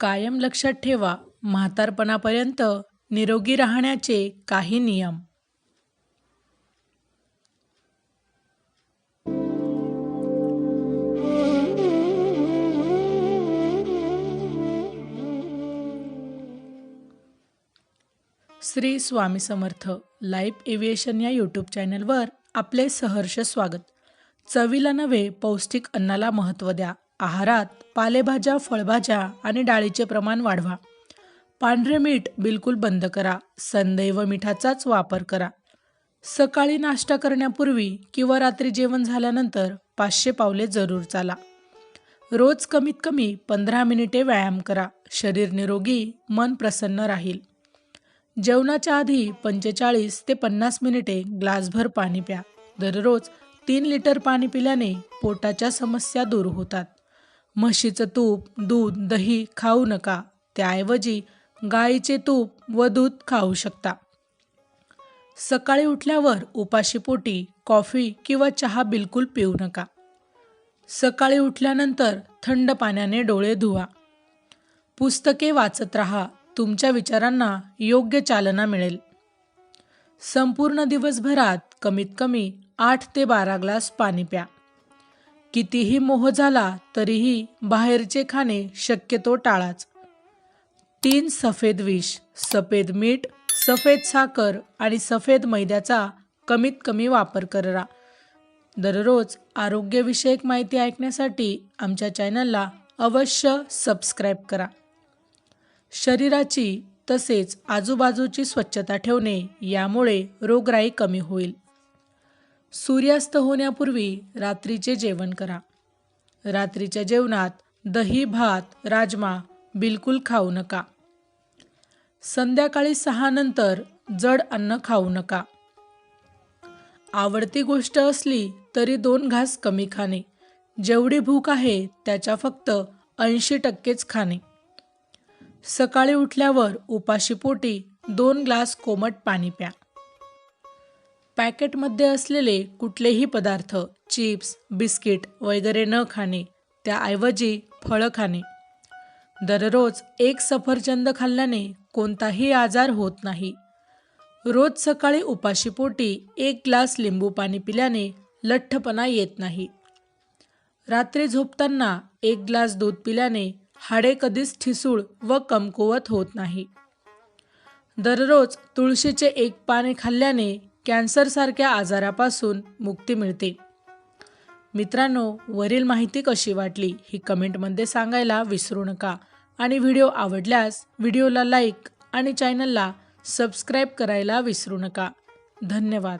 कायम लक्षात ठेवा, म्हातारपणापर्यंत निरोगी राहण्याचे काही नियम. श्री स्वामी समर्थ. लाईफ एव्हिएशन या यूट्यूब चॅनलवर आपले सहर्ष स्वागत. चवीला नव्हे, पौष्टिक अन्नाला महत्त्व द्या. आहारात पालेभाज्या, फळभाज्या आणि डाळीचे प्रमाण वाढवा. पांढरे मीठ बिलकुल बंद करा. संदैव मिठाचाच वापर करा. सकाळी नाश्ता करण्यापूर्वी किंवा रात्री जेवण झाल्यानंतर 500 पावले जरूर चाला. रोज कमीत कमी 15 मिनिटे व्यायाम करा. शरीर निरोगी, मन प्रसन्न राहील. जेवणाच्या आधी 45 ते 50 मिनिटे ग्लासभर पाणी प्या. दररोज 3 लिटर पाणी पिल्याने पोटाच्या समस्या दूर होतात. म्हशीचं तूप, दूध, दही खाऊ नका. त्याऐवजी गाईचे तूप व दूध खाऊ शकता. सकाळी उठल्यावर उपाशीपोटी कॉफी किंवा चहा बिलकुल पिऊ नका. सकाळी उठल्यानंतर थंड पाण्याने डोळे धुवा. पुस्तके वाचत राहा. तुमच्या विचारांना योग्य चालना मिळेल. संपूर्ण दिवसभरात कमीत कमी 8 ते 12 ग्लास पाणी प्या. कितीही मोह झाला तरीही बाहेरचे खाणे शक्यतो टाळाच. 3 सफेद विष, सफेद मीठ, सफेद साखर आणि सफेद मैद्याचा कमीत कमी वापर करा. दररोज आरोग्यविषयक माहिती ऐकण्यासाठी आमच्या चॅनलला अवश्य सबस्क्राईब करा. शरीराची तसेच आजूबाजूची स्वच्छता ठेवणे, यामुळे रोगराई कमी होईल. सूर्यास्त होण्यापूर्वी रात्रीचे जेवण करा. रात्रीच्या जेवणात दही, भात, राजमा बिलकुल खाऊ नका. संध्याकाळी 6 नंतर जड अन्न खाऊ नका. आवडती गोष्ट असली तरी 2 घास कमी खाणे. जेवढी भूक आहे त्याच्या फक्त 80%च खाणे. सकाळी उठल्यावर उपाशीपोटी 2 ग्लास कोमट पाणी प्या. पॅकेटमध्ये असलेले कुठलेही पदार्थ, चिप्स, बिस्किट वगैरे न खाणे. त्याऐवजी फळं खाणे. दररोज 1 सफरचंद खाल्ल्याने कोणताही आजार होत नाही. रोज सकाळी उपाशीपोटी 1 ग्लास लिंबू पाणी पिल्याने लठ्ठपणा येत नाही. रात्री झोपताना 1 ग्लास दूध पिल्याने हाडे कधीच ठिसूळ व कमकुवत होत नाही. दररोज तुळशीचे 1 पाने खाल्ल्याने कॅन्सरसारख्या आजारापासून मुक्ती मिळते. मित्रांनो, वरील माहिती कशी वाटली ही कमेंटमध्ये सांगायला विसरू नका. आणि व्हिडिओ आवडल्यास व्हिडिओला लाईक आणि चॅनलला सबस्क्राईब करायला विसरू नका. धन्यवाद.